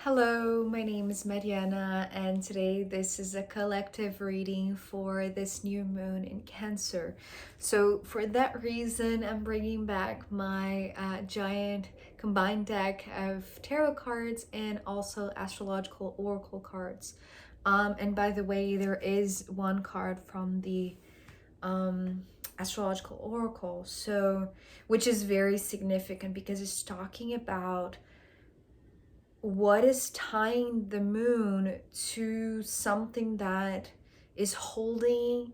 Hello, my name is Mariana, and today this is a collective reading for this new moon in Cancer. So, for that reason, I'm bringing back my giant combined deck of tarot cards and also astrological oracle cards. And by the way, there is one card from the astrological oracle, so which is very significant because it's talking about what is tying the moon to something that is holding.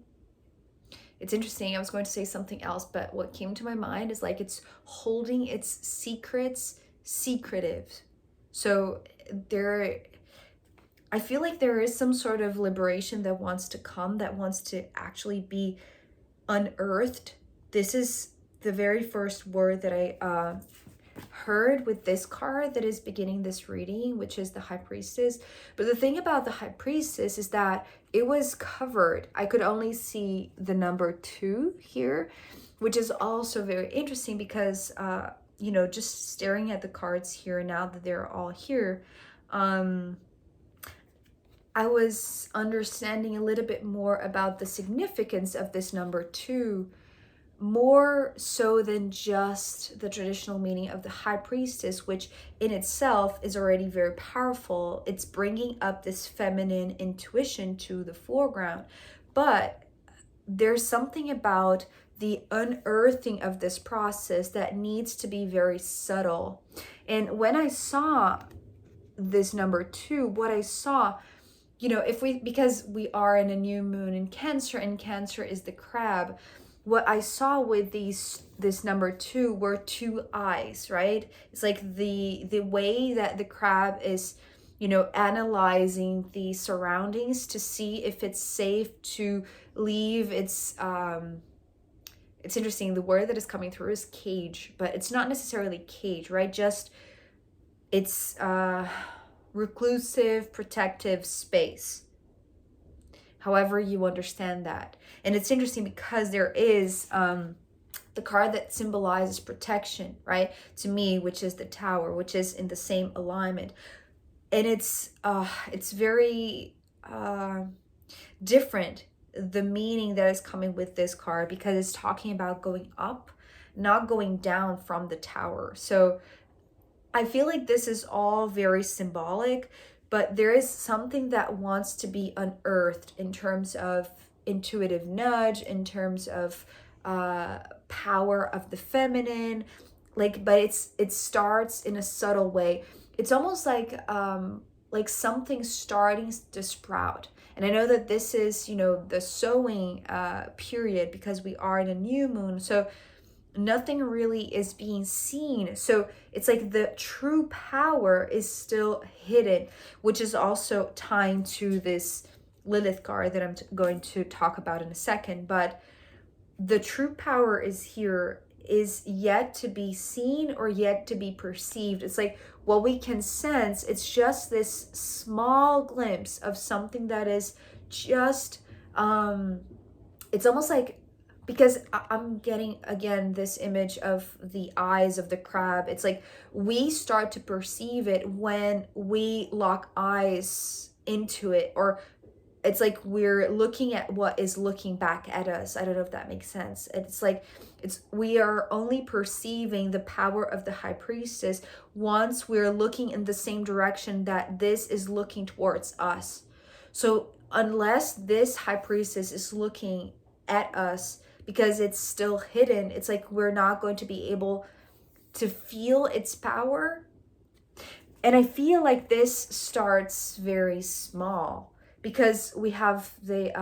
It's interesting, I was going to say something else, but what came to my mind is like it's holding its secrets secretive. So there, I feel like there is some sort of liberation that wants to come, that wants to actually be unearthed. This is the very first word that I heard with this card that is beginning this reading, which is the Highpriestess. But the thing about the Highpriestess is that it was covered. I could only see the number 2 here, which is also very interesting because just staring at the cards here now that they're all here, I was understanding a little bit more about the significance of this number 2, more so than just the traditional meaning of the High Priestess, which in itself is already very powerful. It's bringing up this feminine intuition to the foreground. But there's something about the unearthing of this process that needs to be very subtle. And when I saw this number 2, what I saw, because we are in a new moon in Cancer, and Cancer is the crab, what I saw with this number 2 were 2 eyes, right? It's like the way that the crab is, analyzing the surroundings to see if it's safe to leave its it's interesting, the word that is coming through is cage, but it's not necessarily cage, right? Just it's reclusive, protective space. However you understand that. And it's interesting because there is the card that symbolizes protection, right? To me, which is the Tower, which is in the same alignment. And it's very different, the meaning that is coming with this card, because it's talking about going up, not going down from the Tower. So I feel like this is all very symbolic, but there is something that wants to be unearthed in terms of intuitive nudge, in terms of power of the feminine, but it starts in a subtle way. It's almost like something starting to sprout. And I know that this is, the sowing period, because we are in a new moon, so nothing really is being seen. So it's like the true power is still hidden, which is also tying to this Lilith card that I'm going to talk about in a second. But the true power is here, is yet to be seen or yet to be perceived. It's like what we can sense, it's just this small glimpse of something that is just it's almost like, because I'm getting again this image of the eyes of the crab. It's like we start to perceive it when we lock eyes into it, or it's like we're looking at what is looking back at us. I don't know if that makes sense. It's like we are only perceiving the power of the High Priestess once we're looking in the same direction that this is looking towards us. So unless this High Priestess is looking at us, because it's still hidden, it's like we're not going to be able to feel its power. And I feel like this starts very small, because we have the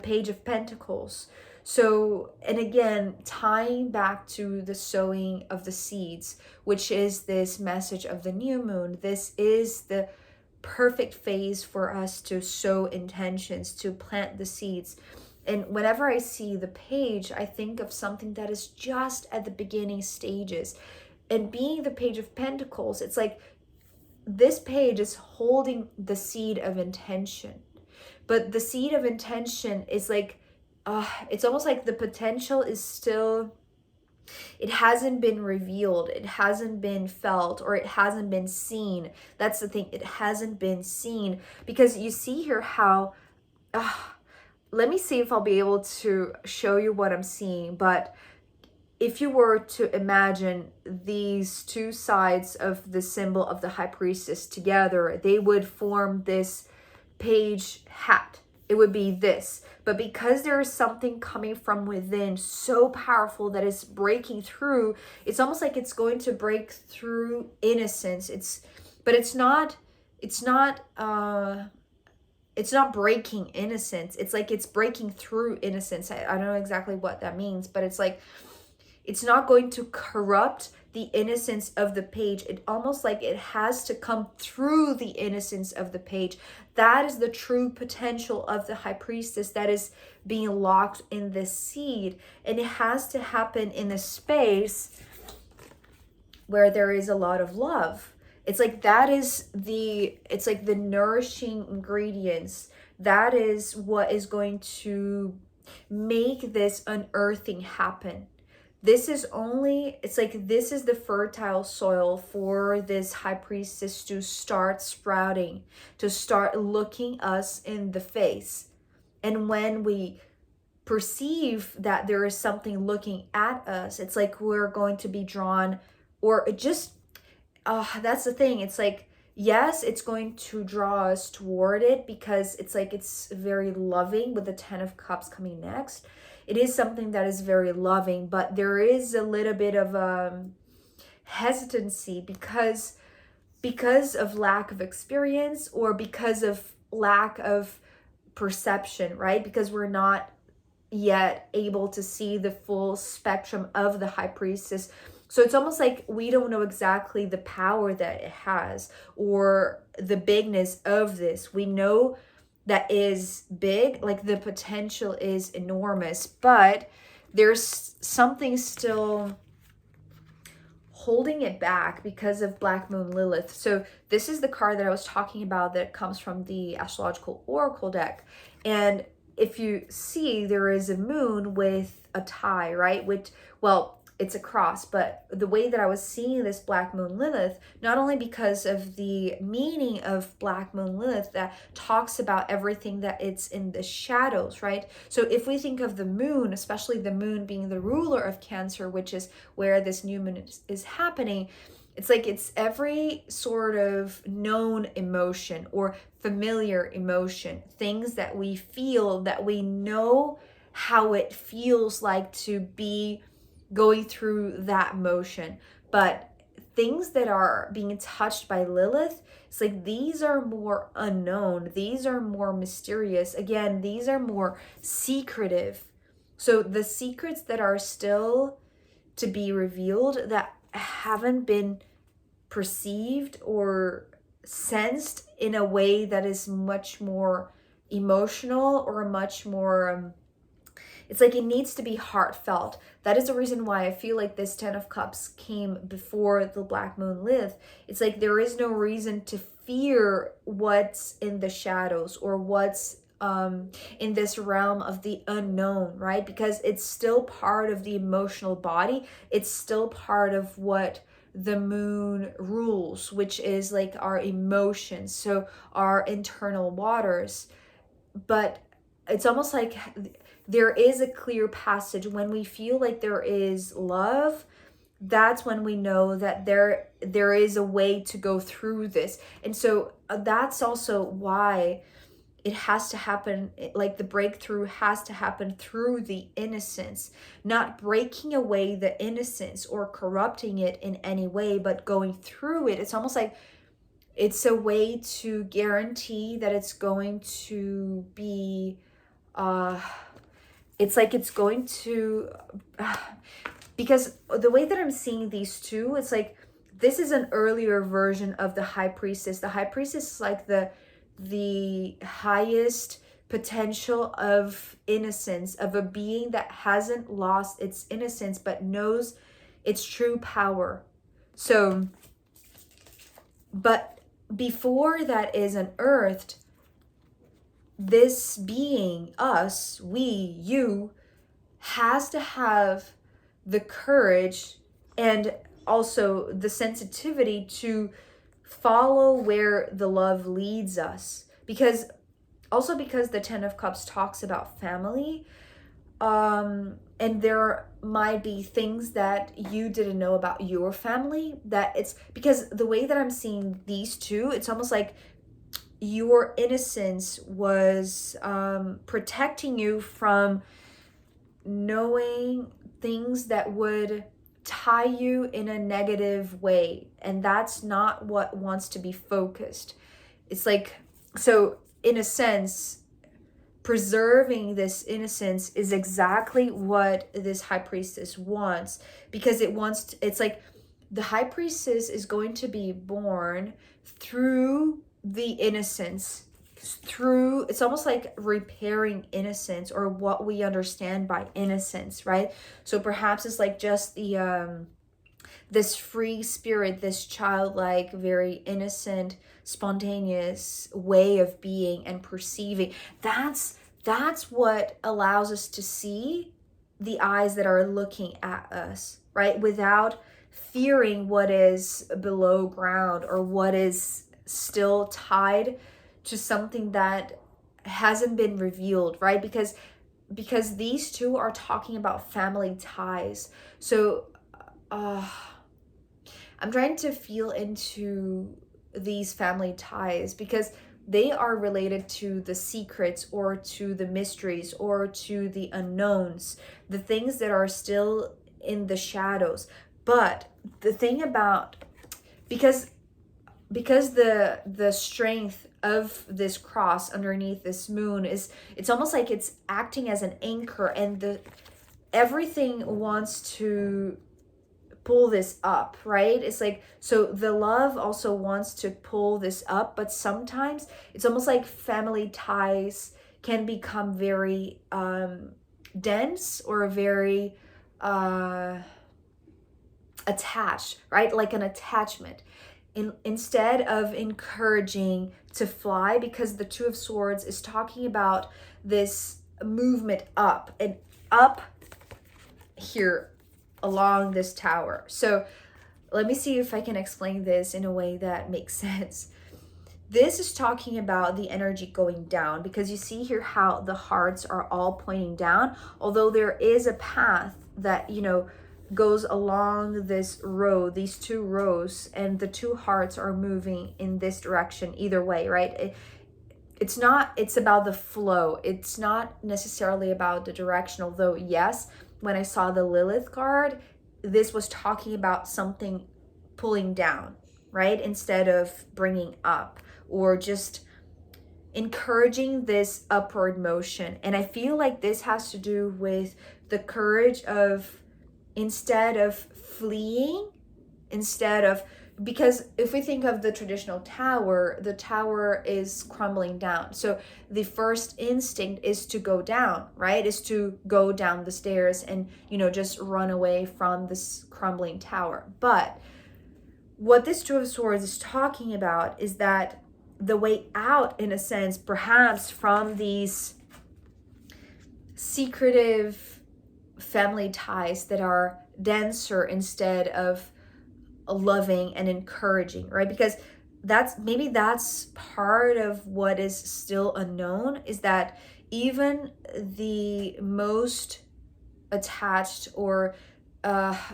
Page of Pentacles. So, and again, tying back to the sowing of the seeds, which is this message of the new moon, this is the perfect phase for us to sow intentions, to plant the seeds. And whenever I see the page, I think of something that is just at the beginning stages. And being the Page of Pentacles, it's like this page is holding the seed of intention. But the seed of intention is like, it's almost like the potential is still It hasn't been revealed, it hasn't been felt, or it hasn't been seen. That's the thing, it hasn't been seen. Because you see here how, let me see if I'll be able to show you what I'm seeing. But if you were to imagine these two sides of the symbol of the High Priestess together, they would form this page hat. It would be this. But because there is something coming from within so powerful that is breaking through, it's almost like it's going to break through innocence. It's not breaking innocence. It's like it's breaking through innocence. I don't know exactly what that means, but it's like it's not going to corrupt the innocence of the page. It almost like it has to come through the innocence of the page. That is the true potential of the High Priestess that is being locked in this seed. And it has to happen in a space where there is a lot of love. It's like it's like the nourishing ingredients. That is what is going to make this unearthing happen. This is the fertile soil for this High Priestess to start sprouting, to start looking us in the face. And when we perceive that there is something looking at us, it's like we're going to be drawn, or that's the thing. It's like, yes, it's going to draw us toward it because it's like it's very loving, with the 10 of Cups coming next. It is something that is very loving, but there is a little bit of hesitancy because of lack of experience, or because of lack of perception, right? Because we're not yet able to see the full spectrum of the High Priestess. So it's almost like we don't know exactly the power that it has, or the bigness of this. We know that is big, like the potential is enormous, but there's something still holding it back because of Black Moon Lilith. So this is the card that I was talking about that comes from the Astrological Oracle deck. And if you see, there is a moon with a tie, right? It's a cross, but the way that I was seeing this Black Moon Lilith, not only because of the meaning of Black Moon Lilith that talks about everything that it's in the shadows, right? So if we think of the moon, especially the moon being the ruler of Cancer, which is where this new moon is happening, it's like it's every sort of known emotion or familiar emotion, things that we feel, that we know how it feels like to be going through that motion. But things that are being touched by Lilith, it's like these are more unknown, these are more mysterious, again, these are more secretive. So the secrets that are still to be revealed, that haven't been perceived or sensed in a way that is much more emotional, or much more it's like it needs to be heartfelt. That is the reason why I feel like this 10 of Cups came before the Black Moon Lilith. It's like there is no reason to fear what's in the shadows, or what's in this realm of the unknown, right? Because it's still part of the emotional body. It's still part of what the moon rules, which is like our emotions, so our internal waters. But it's almost like there is a clear passage. When we feel like there is love, that's when we know that there is a way to go through this. And so that's also why it has to happen, like the breakthrough has to happen through the innocence, not breaking away the innocence or corrupting it in any way, but going through it. It's almost like it's a way to guarantee that it's going to be it's like it's going to because the way that I'm seeing these two, it's like this is an earlier version of the High Priestess. The High Priestess is like the highest potential of innocence, of a being that hasn't lost its innocence but knows its true power. So, but before that is unearthed, this being, us, we, you, has to have the courage and also the sensitivity to follow where the love leads us. Because the Ten of Cups talks about family, and there might be things that you didn't know about your family, that it's because the way that I'm seeing these two, it's almost like your innocence was protecting you from knowing things that would tie you in a negative way, and that's not what wants to be focused. It's like, so in a sense, preserving this innocence is exactly what this High Priestess wants, because it's like the High Priestess is going to be born through the innocence, through, it's almost like repairing innocence, or what we understand by innocence, right? So perhaps it's like just the this free spirit, this childlike, very innocent, spontaneous way of being and perceiving. That's what allows us to see the eyes that are looking at us, right? Without fearing what is below ground, or what is still tied to something that hasn't been revealed, right? Because these two are talking about family ties. So I'm trying to feel into these family ties, because they are related to the secrets, or to the mysteries, or to the unknowns, the things that are still in the shadows. But the thing about, because the strength of this cross underneath this moon is, it's almost like it's acting as an anchor, and everything wants to pull this up, right? It's like, so the love also wants to pull this up, but sometimes it's almost like family ties can become very dense, or very attached, right? Like an attachment. Instead of encouraging to fly, because the Two of Swords is talking about this movement up and up here along this tower. So let me see if I can explain this in a way that makes sense. This is talking about the energy going down, because you see here how the hearts are all pointing down, although there is a path that, you know, goes along this row, these two rows, and the two hearts are moving in this direction either way, right? It's about the flow. It's not necessarily about the direction, although yes, when I saw the Lilith card, this was talking about something pulling down, right? Instead of bringing up, or just encouraging this upward motion. And I feel like this has to do with the courage of, instead of fleeing, because if we think of the traditional tower, the tower is crumbling down. So the first instinct is to go down, right? Is to go down the stairs and, you know, just run away from this crumbling tower. But what this Two of Swords is talking about is that the way out, in a sense, perhaps from these secretive family ties that are denser instead of loving and encouraging, right? Because that's part of what is still unknown, is that even the most attached, or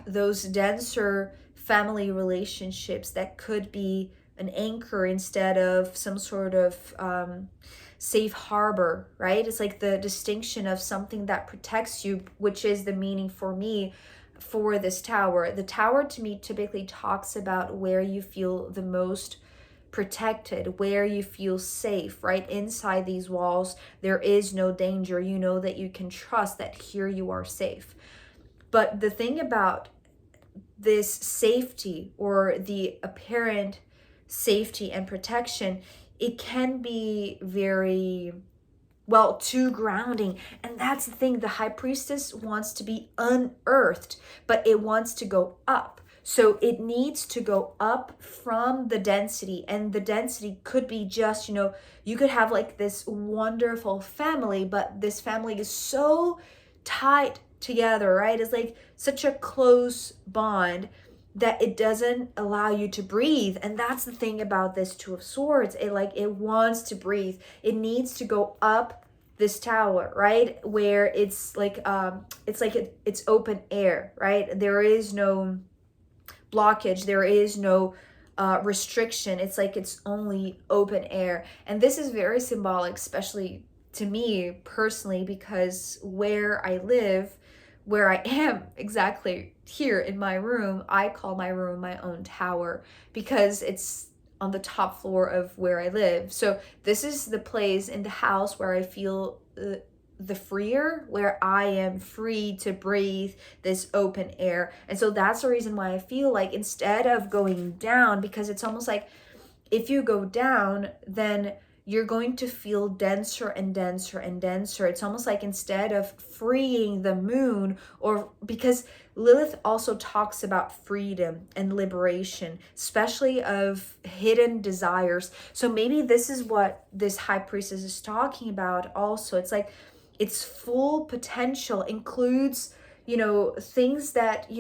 those denser family relationships that could be an anchor instead of some sort of safe harbor, right? It's like the distinction of something that protects you, which is the meaning for me for this tower. The tower to me typically talks about where you feel the most protected, where you feel safe, right? Inside these walls, there is no danger. You know that you can trust that here you are safe. But the thing about this safety, or the apparent safety and protection, it can be very, well, too grounding. And that's the thing. The High Priestess wants to be unearthed, but it wants to go up. So it needs to go up from the density. And the density could be just, you know, you could have like this wonderful family, but this family is so tight together, right? It's like such a close bond that it doesn't allow you to breathe. And that's the thing about this Two of Swords. It wants to breathe. It needs to go up this tower, right? Where it's like it's open air, right? There is no blockage, there is no restriction. It's like it's only open air. And this is very symbolic, especially to me personally, because where I live, where I am exactly here in my room, I call my room my own tower because it's on the top floor of where I live. So this is the place in the house where I feel the freer, where I am free to breathe this open air. And so that's the reason why I feel like instead of going down, because it's almost like if you go down, then you're going to feel denser and denser and denser. It's almost like instead of freeing the moon, or because Lilith also talks about freedom and liberation, especially of hidden desires. So maybe this is what this High Priestess is talking about also. It's like its full potential includes, things that,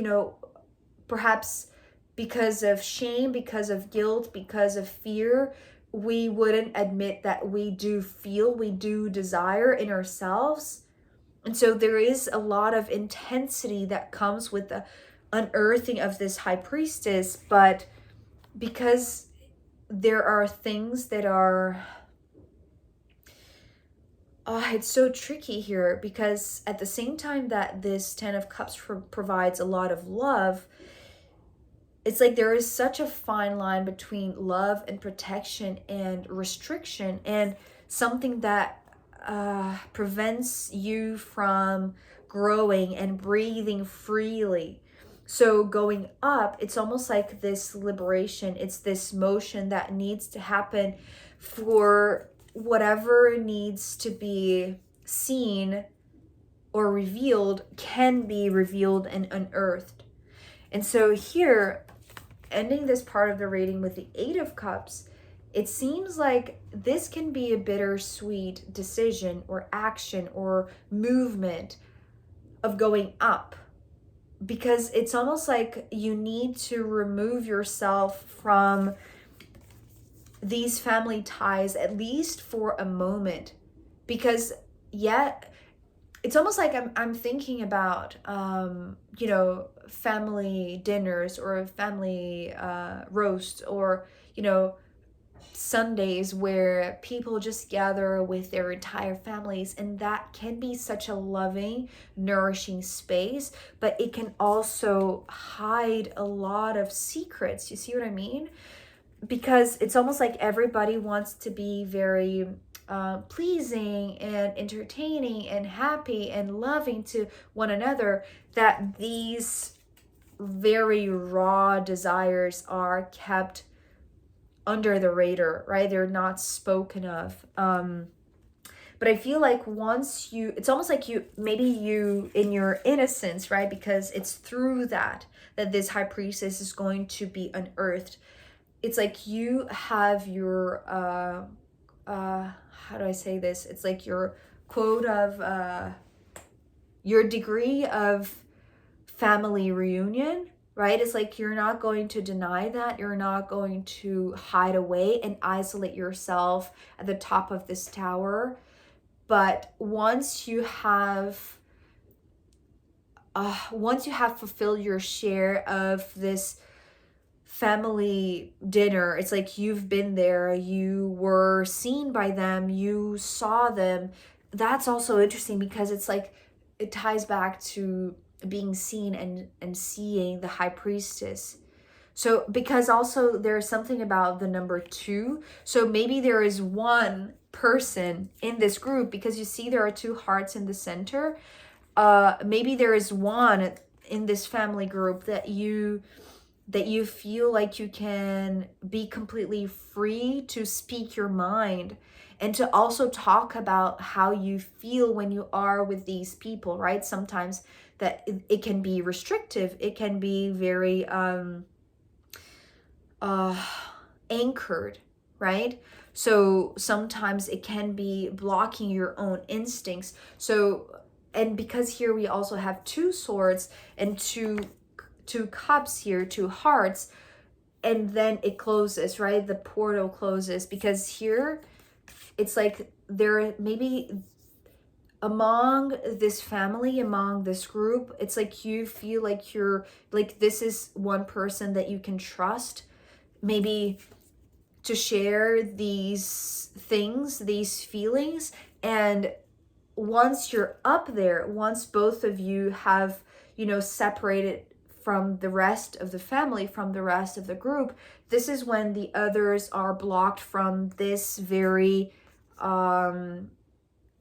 perhaps because of shame, because of guilt, because of fear, we wouldn't admit that we do feel, we do desire in ourselves. And so there is a lot of intensity that comes with the unearthing of this High Priestess, but because there are things that are it's so tricky here, because at the same time that this Ten of Cups provides a lot of love, it's like there is such a fine line between love and protection and restriction, and something that prevents you from growing and breathing freely. So going up, it's almost like this liberation. It's this motion that needs to happen for whatever needs to be seen or revealed can be revealed and unearthed. And so here, ending this part of the reading with the Eight of Cups, it seems like this can be a bittersweet decision or action or movement of going up, because it's almost like you need to remove yourself from these family ties, at least for a moment, because yet it's almost like I'm thinking about family dinners or family roast, or Sundays where people just gather with their entire families, and that can be such a loving, nourishing space, but it can also hide a lot of secrets. You see what I mean? Because it's almost like everybody wants to be very pleasing and entertaining and happy and loving to one another, that these very raw desires are kept under the radar, right? They're not spoken of. But I feel like it's almost like maybe you in your innocence, right? Because it's through that this High Priestess is going to be unearthed. It's like you have your how do I say this? It's like your quote of your degree of family reunion, right? It's like you're not going to deny that. You're not going to hide away and isolate yourself at the top of this tower. But once you have fulfilled your share of this family dinner, it's like you've been there, you were seen by them, you saw them. That's also interesting, because it's like it ties back to being seen and seeing the High Priestess. So because also there's something about the number 2, so maybe there is one person in this group, because you see there are 2 hearts in the center. Maybe there is one in this family group that you feel like you can be completely free to speak your mind, and to also talk about how you feel when you are with these people, right? Sometimes that it can be restrictive, it can be very anchored, right? So sometimes it can be blocking your own instincts. So And because here we also have 2 swords and two cups here, 2 hearts, and then it closes, right? The portal closes, because here it's like there maybe among this family, among this group, it's like you feel like you're like, this is one person that you can trust, maybe to share these things, these feelings. And once you're up there, once both of you have, you know, separated from the rest of the family, from the rest of the group, this is when the others are blocked from this very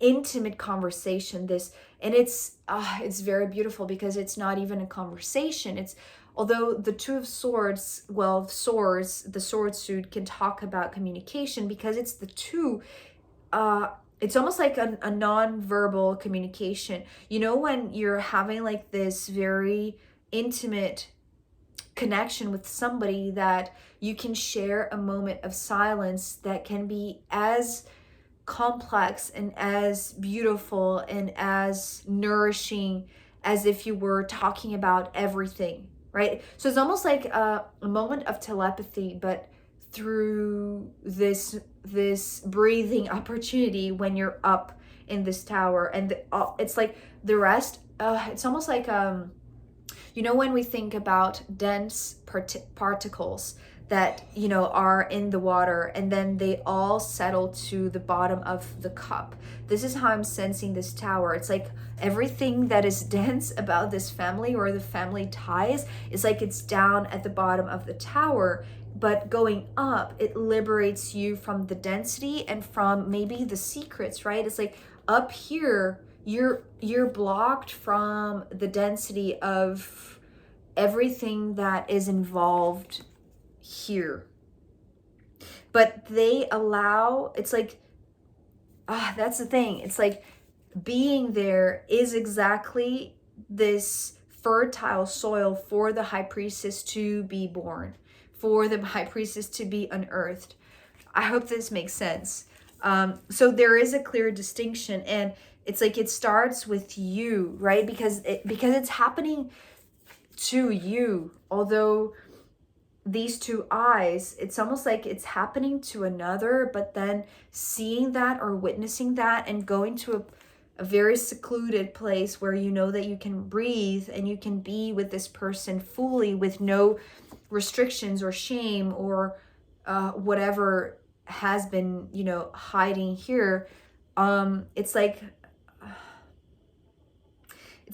intimate conversation. And it's very beautiful, because it's not even a conversation. It's, although the 2 of swords, well, swords, the sword suit can talk about communication, because it's the 2, it's almost like a non-verbal communication. You know, when you're having like this very intimate connection with somebody, that you can share a moment of silence that can be as complex and as beautiful and as nourishing as if you were talking about everything, right? So it's almost like a moment of telepathy, but through this breathing opportunity when you're up in this tower. And it's like the rest, it's almost like you know, when we think about dense particles that, you know, are in the water, and then they all settle to the bottom of the cup. This is how I'm sensing this tower. It's like everything that is dense about this family, or the family ties, is like it's down at the bottom of the tower. But going up, it liberates you from the density and from maybe the secrets, right? It's like up here, you're blocked from the density of everything that is involved here. But they allow, it's like, that's the thing. It's like being there is exactly this fertile soil for the high priestess to be born, for the high priestess to be unearthed. I hope this makes sense. So there is a clear distinction, and it's like it starts with you, right? Because it's happening to you. Although these 2 eyes, it's almost like it's happening to another, but then seeing that or witnessing that and going to a very secluded place where you know that you can breathe and you can be with this person fully, with no restrictions or shame or whatever has been, you know, hiding here. It's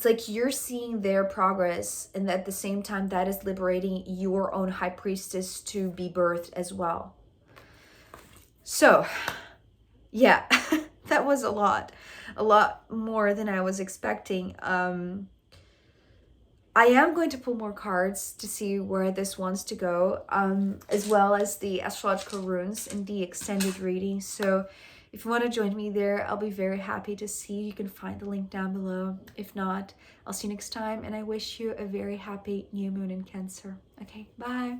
like you're seeing their progress, and at the same time that is liberating your own high priestess to be birthed as well. So yeah, that was a lot more than I was expecting. I am going to pull more cards to see where this wants to go, as well as the astrological runes in the extended reading. So if you want to join me there, I'll be very happy to see you. You can find the link down below. If not, I'll see you next time, and I wish you a very happy new moon in Cancer. Okay, bye.